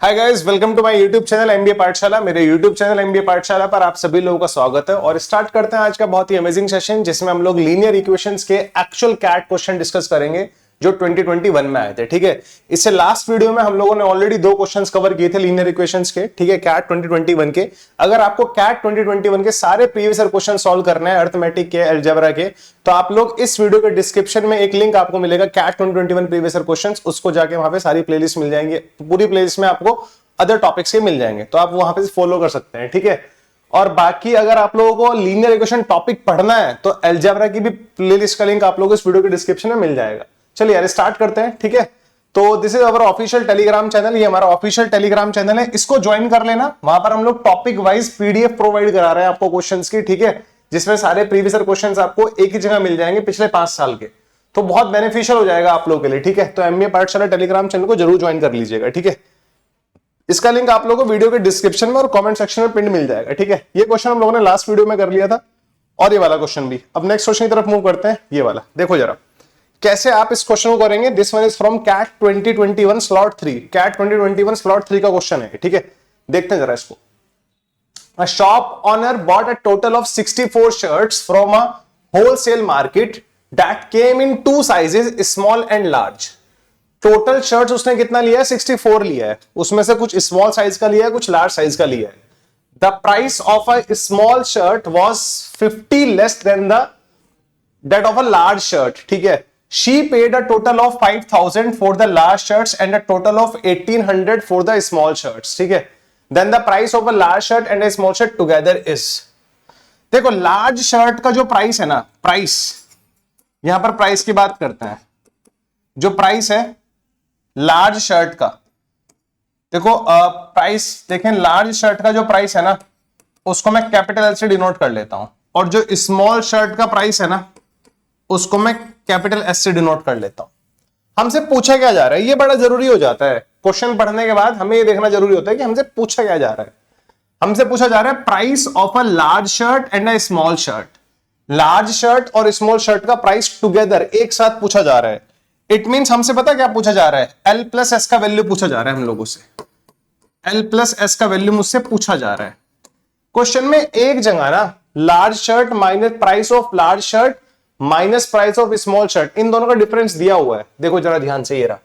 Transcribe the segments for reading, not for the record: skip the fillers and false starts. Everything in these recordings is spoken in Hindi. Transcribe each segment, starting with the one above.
Hi guys, welcome to my YouTube channel MBA पाठशाला। मेरे यूट्यूब चैनल एमबीए पाठशाला पर आप सभी लोगों का स्वागत है और स्टार्ट करते हैं आज का बहुत ही अमेजिंग सेशन, जिसमें हम लोग लीनियर इक्वेशंस के एक्चुअल कैट क्वेश्चन डिस्कस करेंगे जो 2021 में आए थे। ठीक है, इससे लास्ट वीडियो में हम लोगों ने ऑलरेडी 2 क्वेश्चंस कवर किए थे लीनियर इक्वेशंस के। ठीक है, कैट 2021 के। अगर आपको कैट 2021 के सारे प्रीवियस ईयर क्वेश्चन सॉल्व करने हैं अर्थमेटिक के, अलजेब्रा के, तो आप लोग इस वीडियो के डिस्क्रिप्शन में एक लिंक आपको मिलेगा कैट 2021 प्रीवियस ईयर क्वेश्चंस, उसको जाके वहां पे सारी प्लेलिस्ट मिल जाएंगी। पूरी प्लेलिस्ट में आपको अदर टॉपिक्स के मिल जाएंगे, तो आप वहां पे फॉलो कर सकते हैं। ठीक है, और बाकी अगर आप लोगों को लीनियर इक्वेशन टॉपिक पढ़ना है तो अलजेब्रा की भी प्लेलिस्ट का लिंक आप लोगों को इस वीडियो के डिस्क्रिप्शन में मिल जाएगा। चलिए यार स्टार्ट करते हैं। ठीक है, तो this is our official Telegram channel. ये हमारा ऑफिशियल टेलीग्राम चैनल है, इसको ज्वाइन कर लेना। वहां पर हम लोग टॉपिक वाइज पीडीएफ प्रोवाइड करा रहे हैं आपको क्वेश्चंस की। ठीक है, जिसमें सारे प्रीवियस ईयर क्वेश्चंस आपको एक ही जगह मिल जाएंगे पिछले 5 साल के, तो बहुत बेनिफिशियल हो जाएगा आप लोगों के लिए। ठीक है, तो एमबीए पाठशाला टेलीग्राम चैनल को जरूर ज्वाइन कर लीजिएगा। ठीक है, इसका लिंक आप लोगों को वीडियो के डिस्क्रिप्शन में और कमेंट सेक्शन में पिन मिल जाएगा। ठीक है, ये क्वेश्चन हम लोगों ने लास्ट वीडियो में कर लिया था और ये वाला क्वेश्चन भी। अब नेक्स्ट क्वेश्चन की तरफ मूव करते हैं। ये वाला देखो जरा कैसे आप इस क्वेश्चन को करेंगे। This one is from CAT 2021 slot 3। CAT 2021 slot 3 का क्वेश्चन है। ठीक है, देखते हैं जरा इसको। A shop owner bought a total of 64 shirts from a wholesale market that came in 2 sizes, small and large. Total shirts उसने कितना लिया है? 64 लिया है। उसमें से कुछ स्मॉल साइज का लिया है, कुछ लार्ज साइज का लिया है। The price of a small shirt was 50 less than that of a large shirt. ठीक है, she paid a total of 5000 for the large shirts and a total of 1800 for the small shirts. ठीक है, then the price of a large shirt and a small shirt together is. देखो लार्ज शर्ट का जो प्राइस है ना, प्राइस, यहां पर प्राइस की बात करते हैं। जो प्राइस है लार्ज शर्ट का, देखो प्राइस देखें, लार्ज शर्ट का जो प्राइस है ना, उसको मैं कैपिटल एल से डिनोट कर लेता हूं, और जो स्मॉल शर्ट का प्राइस है ना, उसको मैं कैपिटल एस से डिनोट कर लेता हूं। हमसे पूछा क्या जा रहा है, ये बड़ा जरूरी हो जाता है। क्वेश्चन पढ़ने के बाद हमें ये देखना जरूरी होता है कि हमसे पूछा क्या जा रहा है। हमसे पूछा जा रहा है price of a large shirt and a small shirt. Large shirt और स्मॉल शर्ट का प्राइस टुगेदर, एक साथ पूछा जा रहा है। इट मींस हमसे पता क्या पूछा जा रहा है? एल प्लस एस का वैल्यू पूछा जा रहा है हम लोगों से। एल प्लस एस का वैल्यू मुझसे पूछा जा रहा है। क्वेश्चन में एक जगह ना large shirt minus price of large shirt minus price of small shirt, इन दोनों का डिफरेंस दिया हुआ है। देखो जरा ध्यान से, ये रहा।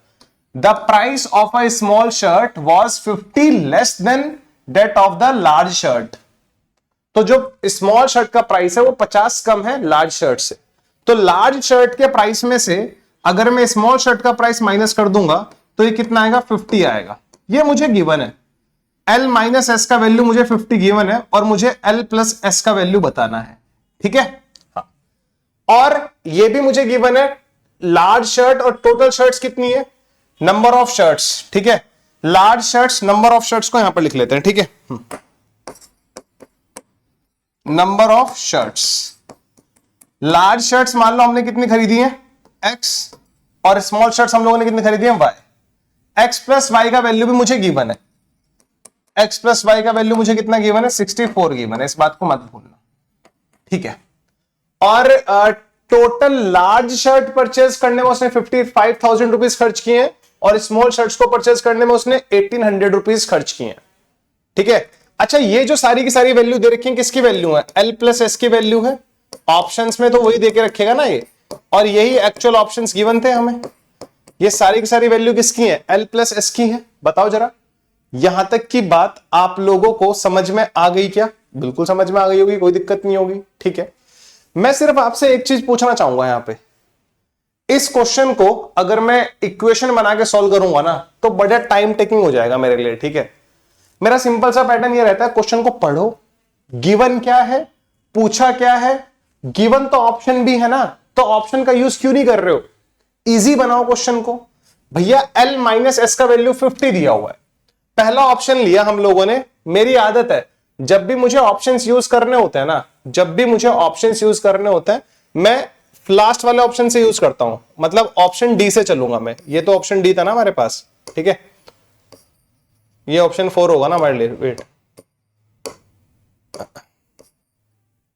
The price of a small shirt was 50 less than that of the large shirt. तो जो स्मॉल शर्ट का प्राइस है वो 50 कम है लार्ज शर्ट से। तो लार्ज शर्ट के प्राइस में से अगर मैं स्मॉल शर्ट का प्राइस माइनस कर दूंगा तो ये कितना आएगा? 50 आएगा। ये मुझे गिवन है। L माइनस एस का वैल्यू मुझे 50 गिवन है और मुझे L प्लस एस का वैल्यू बताना है। ठीक है, हाँ। और ये भी मुझे गिवन है लार्ज शर्ट और टोटल शर्ट्स कितनी है, नंबर ऑफ शर्ट्स। ठीक है, large shirts, number of shirts को यहां पर लिख लेते हैं। ठीक है, number of shirts. Large shirts मान लो हमने कितनी खरीदी है? X, और स्मॉल शर्ट्स हम लोगों ने कितनी खरीदी है? Y। X प्लस वाई का वैल्यू भी मुझे गिवन है। X प्लस वाई का वैल्यू मुझे कितना गिवन है? 64 गिवन है, इस बात को मत भूलना। ठीक है, और टोटल लार्ज शर्ट परचेज करने में उसने 55,000 रुपीज खर्च किए हैं और स्मॉल शर्ट्स को परचेज करने में उसने 1800 रुपीज खर्च किए हैं। ठीक है, अच्छा ये जो सारी की सारी वैल्यू दे रखी है, किसकी वैल्यू है? L प्लस एस की वैल्यू है। ऑप्शंस में तो वही देके रखेगा ना ये, और यही एक्चुअल ऑप्शंस गिवन थे हमें। ये सारी की सारी वैल्यू किसकी है? L प्लस एस की है। बताओ जरा, यहां तक की बात आप लोगों को समझ में आ गई क्या? बिल्कुल समझ में आ गई होगी, कोई दिक्कत नहीं होगी। ठीक है, मैं सिर्फ आपसे एक चीज पूछना चाहूंगा यहां पे। इस क्वेश्चन को अगर मैं इक्वेशन बना के सॉल्व करूंगा ना तो बड़ा टाइम टेकिंग हो जाएगा मेरे लिए। ठीक है, मेरा सिंपल सा पैटर्न ये रहता है, क्वेश्चन को पढ़ो, गिवन क्या है, पूछा क्या है, गिवन तो ऑप्शन भी है ना, तो ऑप्शन का यूज क्यों नहीं कर रहे हो? इजी बनाओ क्वेश्चन को। भैया L माइनस एस का वैल्यू 50 दिया हुआ है, पहला ऑप्शन लिया हम लोगों ने। मेरी आदत है जब भी मुझे ऑप्शंस यूज करने होते हैं ना, जब भी मुझे ऑप्शंस यूज करने होते हैं, मैं लास्ट वाले ऑप्शन से यूज करता हूं, मतलब ऑप्शन डी से चलूंगा मैं। ये तो ऑप्शन डी था ना हमारे पास। ठीक है, ये ऑप्शन 4 होगा ना हमारे लिए। वेट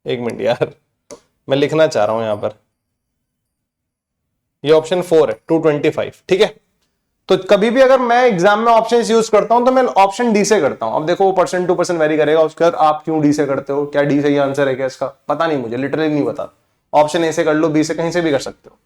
एक मिनट यार, मैं लिखना चाह रहा हूं यहां पर। ये ऑप्शन 4 है, 225। ठीक है, तो कभी भी अगर मैं एग्जाम में ऑप्शन यूज करता हूं तो मैं ऑप्शन डी से करता हूं। अब देखो वो परसेंट टू परसेंट वेरी करेगा, उसके बाद आप क्यों डी से करते हो, क्या डी सही आंसर है क्या इसका, पता नहीं मुझे, लिटरली नहीं पता। ऑप्शन ए से कर लो, बी से, कहीं से भी कर सकते हो।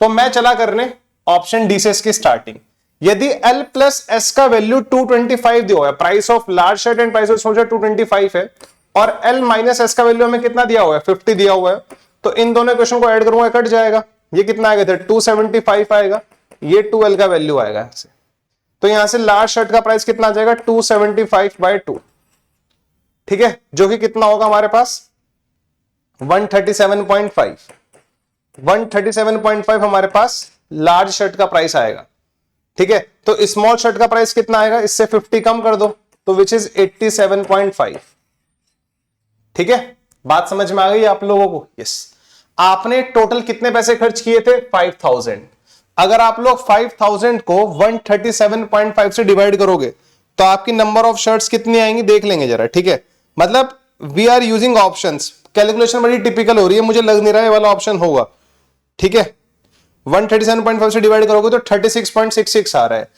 तो मैं चला करने ऑप्शन डी से इसकी स्टार्टिंग। यदि L प्लस एस का वैल्यू 225 दिया हुआ है, price of large shirt and price of small shirt 225 है, और L माइनस एस का वैल्यू हमें कितना दिया हुआ है, 50 दिया हुआ है, तो इन दोनों इक्वेशन को ऐड करूंगा, कट जाएगा। ये कितना आएगा, 275 आएगा, ये 2L का वैल्यू आएगा यहां से। तो यहां से लार्ज शर्ट का प्राइस कितना आ जाएगा, 275/2, ठीक है, जो कि कितना होगा हमारे पास 137.5। 137.5 हमारे पास लार्ज शर्ट का प्राइस आएगा, ठीक है। तो स्मॉल शर्ट का प्राइस कितना आएगा, इससे 50 कम कर दो, तो विच इज 87.5, ठीक है। बात समझ में आ गई आप लोगों को? यस। आपने टोटल कितने पैसे खर्च किए थे, 5000। अगर आप लोग 5000 को 137.5 से डिवाइड करोगे तो आपकी नंबर ऑफ शर्ट्स कितनी आएंगी देख लेंगे जरा, ठीक है। मतलब we are using options, calculation बड़ी टिपिकल हो रही है, मुझे लग नहीं रहा है वाला ऑप्शन होगा, ठीक है। 137.5 से डिवाइड करोगे तो 36.66 आ रहा है।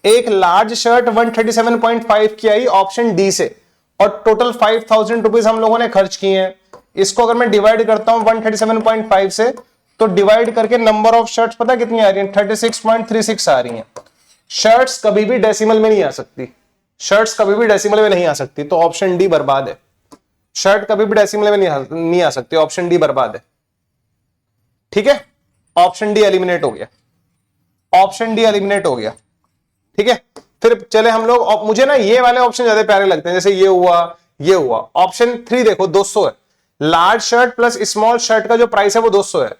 एक लार्ज शर्ट 137.5 की आई ऑप्शन डी से, और टोटल 5000 रुपीज हम लोगों ने खर्च किए हैं। इसको अगर मैं डिवाइड करता हूं 137.5 से, तो डिवाइड करके नंबर ऑफ शर्ट्स पता कितनी आ रही है, 36.36 आ रही हैं। शर्ट्स कभी भी डेसिमल में नहीं आ सकती, शर्ट्स कभी भी डेसिमल में नहीं आ सकती, तो ऑप्शन डी बर्बाद है। शर्ट कभी भी डेसिमल में नहीं आ सकती, ऑप्शन डी बर्बाद है, ठीक है। ऑप्शन डी एलिमिनेट हो गया, ऑप्शन डी एलिमिनेट हो गया, ठीक है। फिर चले हम लोग, मुझे ना ये वाले ऑप्शन ज्यादा प्यारे लगते हैं, जैसे ये हुआ, ये हुआ। ऑप्शन 3 देखो 200 है, large shirt plus small shirt का जो प्राइस है वो 200 है,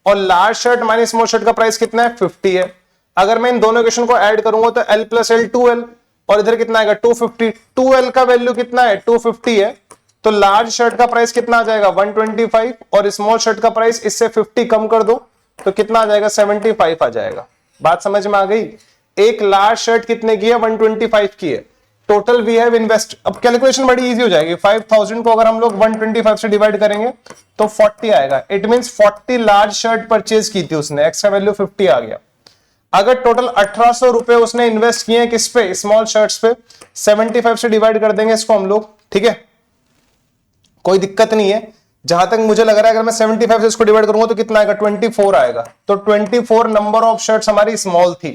और large shirt minus small shirt का प्राइस कितना है, 50 है। अगर मैं इन दोनों इक्वेशन को ऐड करूंगा तो L प्लस L 2L, और इधर कितना आएगा 250। 2L का वैल्यू कितना है, 250 है, तो लार्ज शर्ट का प्राइस कितना आ जाएगा 125, और स्मॉल शर्ट का प्राइस इससे 50 कम कर दो तो कितना आ जाएगा 75 आ जाएगा। बात समझ में आ गई? एक लार्ज शर्ट कितने की है, 125 की है। टोटल वी हैव इन्वेस्ट, अब कैलकुलेशन बड़ी इजी हो जाएगी। 5000 को अगर हम लोग 125 से डिवाइड करेंगे तो 40 आएगा। It means 40 large shirt purchase की थी उसने, एक्स्ट्रा वैल्यू 50 आ गया। अगर टोटल 1800 रुपए उसने इन्वेस्ट किए किस पे, स्मॉल शर्ट्स पे, 75 से डिवाइड कर देंगे इसको हम लोग, ठीक है, कोई दिक्कत नहीं है। जहां तक मुझे लग रहा है अगर मैं 75 से इसको डिवाइड करूंगा तो कितना आएगा, 24 आएगा। तो 24 नंबर ऑफ शर्ट्स हमारी स्मॉल थी।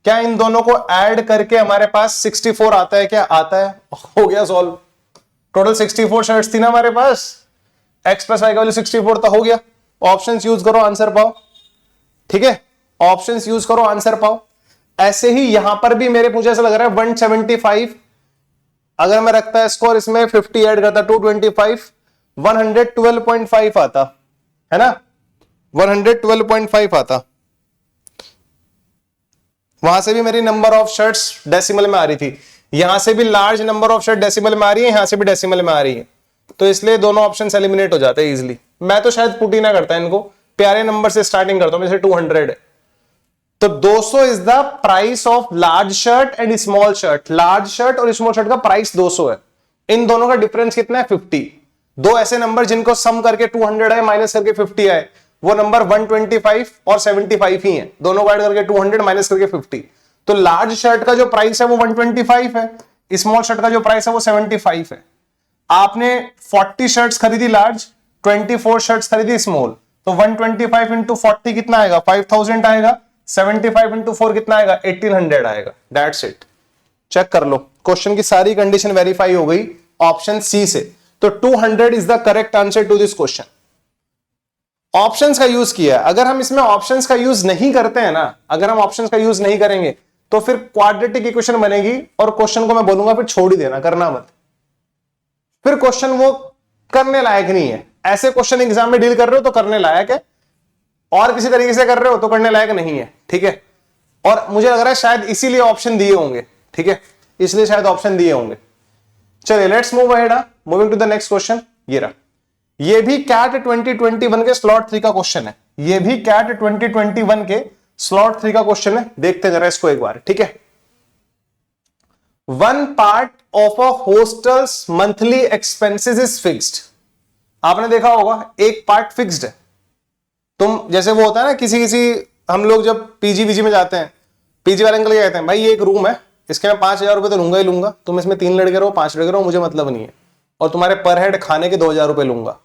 क्या इन दोनों को ऐड करके हमारे पास 64 आता है, क्या आता है? हो गया सॉल्व। टोटल 64 शर्ट्स थी ना हमारे पास, एक्स प्लस वाई का वैल्यू 64 तो हो गया। ऑप्शंस यूज करो आंसर पाओ, ठीक है, ऑप्शंस यूज करो आंसर पाओ। ऐसे ही यहां पर भी मुझे ऐसा लग रहा है 175 अगर मैं रखता है इसको और इसमें 50 ऐड करता 225, 112.5 आता है ना, 112.5 आता। वहां से भी मेरी नंबर ऑफ शर्ट्स डेसिमल में आ रही थी, यहां से भी large number of shirt decimal में आ रही है, यहां से भी डेसिमल में आ रही है, तो इसलिए दोनों ऑप्शन एलिमिनेट हो जाते हैं इजीली। मैं तो शायद पुट ही ना करता इनको, प्यारे नंबर से स्टार्टिंग करता हूं, जैसे 200 है तो 200 is the price of large shirt and small shirt. Large shirt और स्मॉल शर्ट का प्राइस 200 है, इन दोनों का डिफरेंस कितना है, 50। दो ऐसे नंबर जिनको सम करके 200 है माइनस करके 50 है, वो नंबर 125 और 75 ही है, दोनों को ऐड करके 200 माइनस करके 50। तो लार्ज शर्ट का जो प्राइस है वो 125 है, स्मॉल शर्ट का जो प्राइस है वो 75 है। आपने 40 शर्ट्स खरीदी लार्ज, 24 शर्ट्स खरीदी स्मॉल, तो 125 इंटू 40 कितना आएगा, 5000 आएगा। 75 इंटू 4 कितना आएगा, 1800 आएगा। दैट्स इट, चेक कर लो, क्वेश्चन की सारी कंडीशन वेरीफाई हो गई ऑप्शन सी से। तो 200 is the correct answer to this question. Options का यूज किया। अगर हम इसमें ऑप्शंस का यूज नहीं करते हैं ना, अगर हम ऑप्शंस का यूज नहीं करेंगे तो फिर क्वाड्रेटिक इक्वेशन बनेगी और क्वेश्चन को मैं बोलूंगा फिर छोड़ ही देना, करना मत, फिर क्वेश्चन वो करने लायक नहीं है। ऐसे क्वेश्चन एग्जाम में डील कर रहे हो तो करने लायक है, और किसी तरीके से कर रहे हो तो करने लायक नहीं है, ठीक है। और मुझे लग रहा है शायद इसीलिए ऑप्शन दिए होंगे, ठीक है, इसलिए शायद ऑप्शन दिए होंगे। चलिए let's move ahead, moving to the next question. ये रहा, ये भी कैट 2021 के स्लॉट 3 का क्वेश्चन है, ये भी कैट 2021 के स्लॉट 3 का क्वेश्चन है। देखते जरा इसको एक बार, ठीक है। One part of a hostels monthly expenses is fixed. आपने देखा होगा एक पार्ट फिक्स्ड है। तुम जैसे वो होता है ना, किसी हम लोग जब पीजी वीजी में जाते हैं पीजी वाले अंकल क्या कहते हैं, भाई ये एक रूम है, इसके मैं 5,000 रुपए तो लूंगा ही लूंगा, तुम इसमें 3 लड़के रहो 5 लड़के रहो मुझे मतलब नहीं है, और तुम्हारे पर हेड खाने के 2,000 रुपए लूंगा।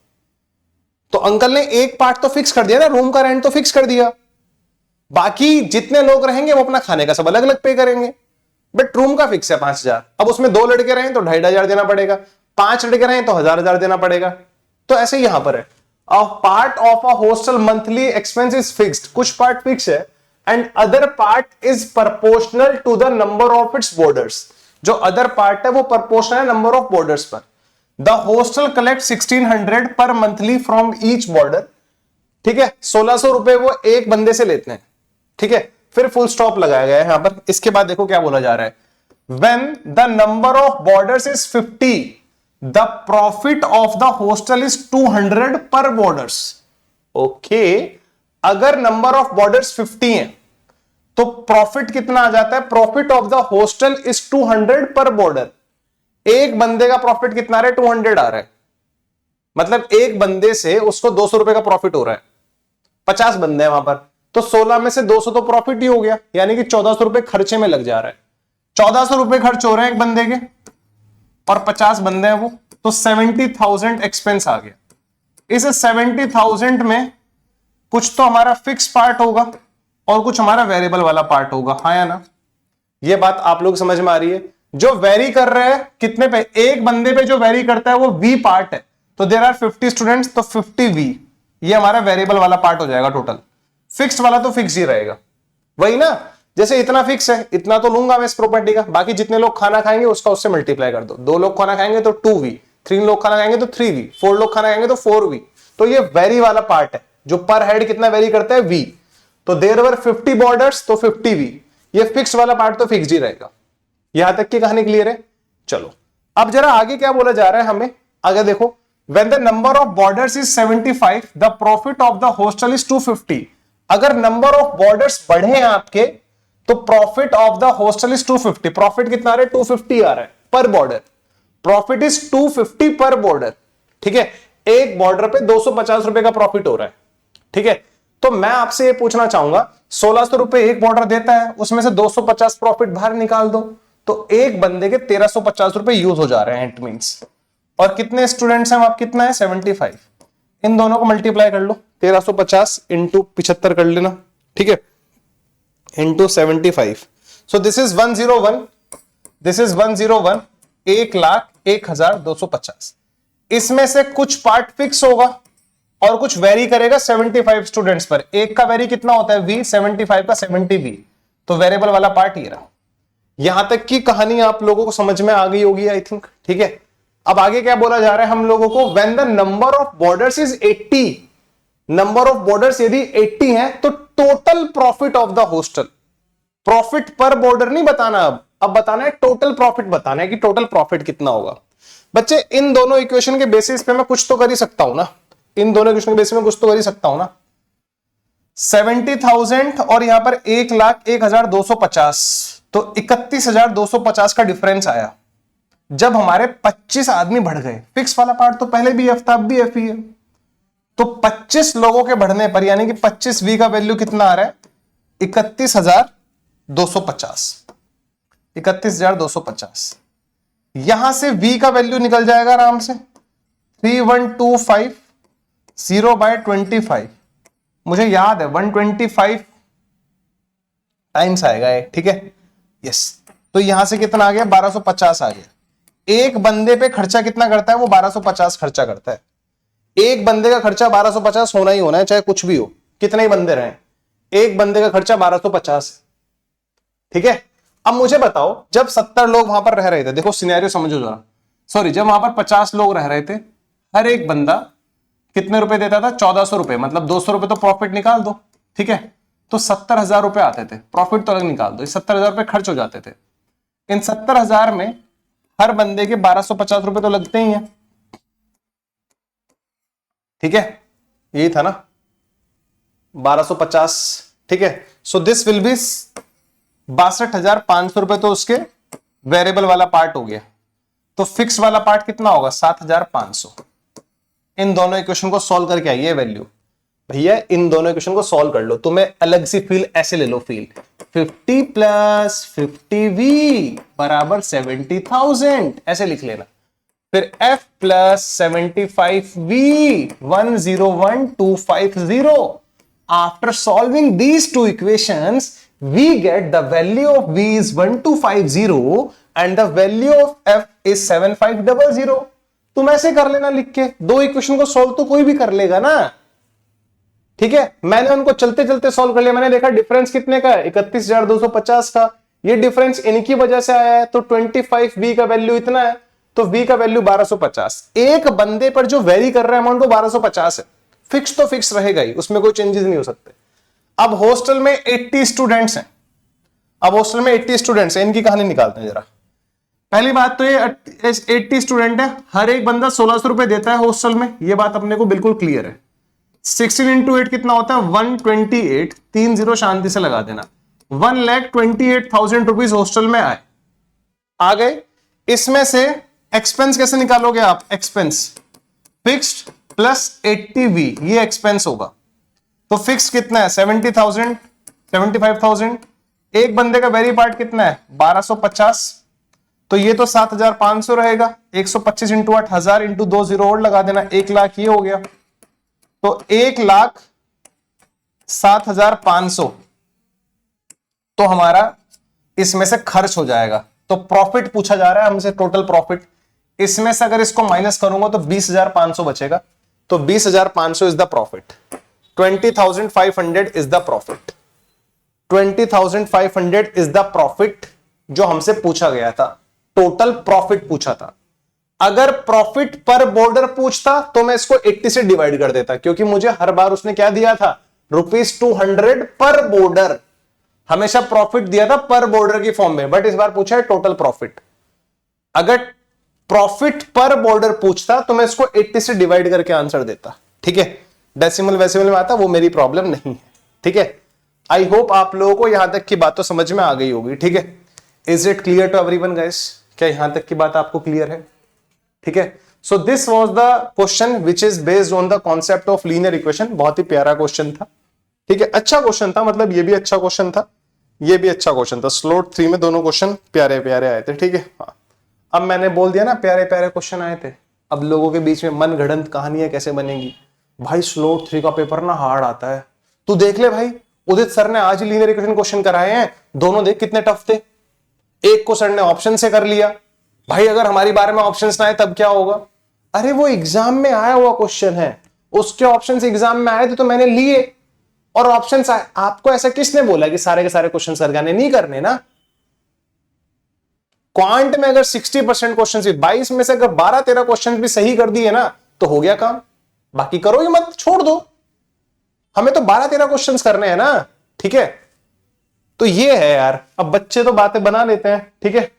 तो अंकल ने एक पार्ट तो फिक्स कर दिया ना, रूम का रेंट तो फिक्स कर दिया, बाकी जितने लोग रहेंगे वो अपना खाने का सब अलग अलग पे करेंगे। बट रूम का फिक्स है 5,000। अब उसमें 2 लड़के रहे तो 2,500 देना पड़ेगा, 5 लड़के रहे तो 1,000 देना पड़ेगा। तो ऐसे यहां पर है, a part of a hostel monthly expense is fixed, कुछ पार्ट फिक्स है, and other part is proportional to the number of its boarders. जो अदर पार्ट है वो प्रोपोर्शनल है नंबर ऑफ बॉर्डर्स पर। द हॉस्टल कलेक्ट 1,600 पर मंथली फ्रॉम ईच बॉर्डर। ठीक है, 1,600 रुपए वो एक बंदे से लेते हैं। ठीक है, फिर फुल स्टॉप लगाया गया है यहां पर। इसके बाद देखो क्या बोला जा रहा है, when the number of borders is 50 the profit of the hostel is 200 पर बॉर्डर्स। ओके, अगर नंबर ऑफ बॉर्डर्स 50 है तो प्रॉफिट कितना आ जाता है, profit of the hostel is 200 पर बॉर्डर। एक बंदे का प्रॉफिट कितना आ रहा है, 200 आ रहा है, मतलब एक बंदे से उसको 200 रुपए का प्रॉफिट हो रहा है। 50 बंदे हैं वहां पर, तो 16 में से 200 तो प्रॉफिट ही हो गया, यानी कि 1,400 रुपए खर्चे में लग जा रहा है। 1,400 रुपए खर्च हो रहे हैं एक बंदे के, और 50 बंदे हैं वो, तो 70,000 एक्सपेंस आ गया। इस 70,000 में कुछ तो हमारा फिक्स पार्ट होगा और कुछ हमारा वेरिएबल वाला पार्ट होगा, हाँ या ना? ये बात आप लोग समझ में आ रही है? जो वेरी कर रहे हैं कितने पे, एक बंदे पे जो वेरी करता है वो वी पार्ट है, तो देयर आर 50 स्टूडेंट्स, तो 50 वी, ये हमारा वेरिएबल वाला पार्ट हो जाएगा टोटल। फिक्स्ड वाला तो फिक्स ही रहेगा, वही ना, जैसे इतना फिक्स है इतना तो लूंगा मैं इस प्रॉपर्टी का, बाकी जितने लोग खाना खाएंगे उसका उससे मल्टीप्लाई कर दो। 2 लोग खाना खाएंगे तो 2v, 3 लोग खाना खाएंगे तो 3v, 4 लोग खाना खाएंगे तो 4v। तो ये वेरी वाला पार्ट है, जो पर हेड कितना वेरी करता है, v। तो देयर वर 50 बॉर्डर्स, तो 50v, ये फिक्स वाला पार्ट तो फिक्स ही रहेगा। यहां तक की कहानी क्लियर है? चलो अब जरा आगे क्या बोला जा रहा है हमें, आगे देखो, when the number of borders is 75 the profit of the hostel is 250। अगर नंबर ऑफ बॉर्डर्स बढ़े हैं आपके तो profit of the hostel is 250। Profit कितना आ रहा है, 250 आ रहा है पर बॉर्डर। प्रॉफिट इज 250 पर बॉर्डर। ठीक है, एक बॉर्डर पे 250 रुपए का प्रॉफिट हो रहा है। ठीक है, तो मैं आपसे ये पूछना चाहूंगा, 1,600 रुपए एक बॉर्डर देता है, उसमें से 250 प्रॉफिट बाहर निकाल दो, तो एक बंदे के 1,350 रुपए यूज हो जा रहे हैं, इट मींस। और कितने स्टूडेंट्स हैं आप, कितना है, 75। इन दोनों को मल्टीप्लाई कर लो, 1,350 इंटू 75 कर लेना, ठीक है, into 75। So this is 101, this is 101, 1,01,250। इसमें से कुछ पार्ट फिक्स होगा और कुछ वेरी करेगा 75 स्टूडेंट्स पर। एक का वेरी कितना होता है, v, 75 का 70v, तो वेरिएबल वाला पार्ट ये रहा। यहां तक की कहानी आप लोगों को समझ में आ गई होगी आई थिंक। ठीक है, अब आगे क्या बोला जा रहा है हम लोगों को, when the number of borders is 80, number of borders यदि 80 है तो total profit of the hostel, profit पर बॉर्डर नहीं बताना, अब बताना है टोटल प्रॉफिट, बताना है कि टोटल प्रॉफिट कितना होगा। बच्चे इन दोनों इक्वेशन के बेसिस पे मैं कुछ तो कर ही सकता हूं ना, इन दोनों इक्वेशन के बेसिस में कुछ तो कर ही सकता हूं ना। 70,000 और यहां पर 1,01,250, तो 31,250 का डिफरेंस आया जब हमारे 25 आदमी बढ़ गए। फिक्स वाला पार्ट तो पहले भी एफ था, अब भी एफ ही है, तो 25 लोगों के बढ़ने पर, यानी कि 25 वी का वैल्यू कितना आ रहा है, 31,250, 31,250। यहां से v का वैल्यू निकल जाएगा आराम से, 31,250/25, मुझे याद है 125 टाइम्स आएगा ये, ठीक है, यस। तो यहां से कितना आ गया, 1250 आ गया। एक बंदे पे खर्चा कितना करता है, वो 1250 खर्चा करता है। एक बंदे का खर्चा 1250 होना ही होना है, चाहे कुछ भी हो, कितने ही बंदे रहें, एक बंदे का खर्चा 1250। ठीक है, अब मुझे बताओ, जब 70 लोग वहां पर रह रहे थे, देखो सिनेरियो समझो जरा, सॉरी, जब वहां पर 50 लोग रह रहे थे, हर एक बंदा कितने रुपए देता था, 1,400 रुपए, मतलब 200 रुपए तो प्रॉफिट निकाल दो। ठीक है, तो 70,000 रुपए आते थे, प्रॉफिट तो अलग निकाल दो, 70,000 रुपए खर्च हो जाते थे। इन 70,000 में हर बंदे के 1250 रुपए तो लगते ही हैं। ठीक है, यही था ना, 1250। ठीक है, सो दिस विल बी 62,500 रुपए, तो उसके वेरिएबल वाला पार्ट हो गया। तो फिक्स वाला पार्ट कितना होगा, 7,500। इन दोनों इक्वेशन को सॉल्व करके आइए वैल्यू, भैया इन दोनों इक्वेशन को सॉल्व कर लो, तुम्हें अलग सी फील ऐसे ले लो, फील 50 प्लस 50v बराबर 70,000 ऐसे लिख लेना। फिर f plus 75v 101250। After solving these two equations we get the value of v is 1250 and the value of f is 7500। तुम ऐसे कर लेना लिख के, दो इक्वेशन को सॉल्व तो कोई भी कर लेगा ना, ठीक है। मैंने उनको चलते चलते सॉल्व कर लिया, मैंने देखा डिफरेंस कितने का है 31,250 का, ये डिफरेंस इनकी वजह से आया है, तो 25v का वैल्यू इतना है, तो v का वैल्यू 1250। एक बंदे पर जो वेरी कर रहा है अमाउंट वो 1250 है, फिक्स तो फिक्स रहेगा ही, उसमें कोई चेंजेस नहीं हो सकते। अब हॉस्टल में 80 स्टूडेंट्स हैं, अब हॉस्टल में 80 स्टूडेंट्स हैं, इनकी कहानी निकालते हैं जरा। पहली बात तो ये 80 स्टूडेंट है, हर एक बंदा 1600 रुपए देता है हॉस्टल में, ये बात अपने को बिल्कुल क्लियर है। 16 इंटू 8 कितना होता है 128, 3 0 शांति से लगा देना, 1,28,000 रुपीज हॉस्टल में आए, आ गए। इसमें से एक्सपेंस कैसे निकालोगे आप, एक्सपेंस फिक्स्ड प्लस 80v, ये एक्सपेंस होगा। तो फिक्स कितना है 70,000, 75,000। एक बंदे का वेरी पार्ट कितना है 1250, तो ये तो 7,500 रहेगा। 125 इंटू 8 1000 इंटू 2 0 और लगा देना, 1 लाख ये हो गया। तो 1,07,500 तो हमारा इसमें से खर्च हो जाएगा। तो प्रॉफिट पूछा जा रहा है हमसे, टोटल प्रॉफिट। इसमें से अगर इसको माइनस करूंगा तो 20,500 बचेगा, तो 20,500 is the profit. 20,500 is the profit, 20,500 is the profit जो हमसे पूछा गया था, टोटल प्रॉफिट पूछा था। अगर प्रॉफिट पर बॉर्डर पूछता तो मैं इसको 80 से डिवाइड कर देता, क्योंकि मुझे हर बार उसने क्या दिया था ₹200 पर बॉर्डर, हमेशा प्रॉफिट दिया था पर बॉर्डर की फॉर्म में, बट इस बार पूछा है टोटल प्रॉफिट। अगर प्रॉफिट पर बॉर्डर पूछता तो मैं इसको 80 से डिवाइड करके आंसर देता, ठीक है। डेसिमल वैसिमल में आता वो मेरी प्रॉब्लम नहीं है, ठीक है। आई होप आप लोगों को यहां तक की बात तो समझ में आ गई होगी, ठीक है। Is it clear to everyone guys, क्या यहां तक की बात आपको क्लियर है, ठीक है। So this was the question which is based on the concept of linear equation. बहुत ही प्यारा क्वेश्चन था, ठीक है, अच्छा क्वेश्चन था, मतलब ये भी अच्छा क्वेश्चन था, ये भी अच्छा क्वेश्चन था। स्लॉट 3 में दोनों क्वेश्चन प्यारे प्यारे आए थे, ठीक है। हाँ, अब मैंने बोल दिया ना प्यारे प्यारे क्वेश्चन आए थे, अब लोगों के बीच में मन गढ़ंत कहानियां कैसे बनेंगी। भाई स्लॉट 3 का पेपर ना हार्ड आता है, तू देख ले भाई, उदित सर ने आज ही लीनियर इक्वेशन क्वेश्चन कराए हैं, दोनों देख कितने टफ थे। एक को सर ने ऑप्शन से कर लिया, भाई अगर हमारी बारे में ऑप्शंस ना आए तब क्या होगा। अरे वो एग्जाम में आया हुआ क्वेश्चन है, उसके ऑप्शंस एग्जाम में आए थे तो मैंने लिए और ऑप्शंस आए। आपको ऐसा किसने बोला कि सारे के सारे क्वेश्चन सरगाने नहीं करने ना। क्वांट में अगर 60% क्वेश्चन, 22 में से अगर 12-13 क्वेश्चन भी सही कर दिए ना तो हो गया काम, बाकी करो ही मत, छोड़ दो। हमें तो 12-13 क्वेश्चन करने हैं ना, ठीक है। तो ये है यार, अब बच्चे तो बातें बना लेते हैं, ठीक है।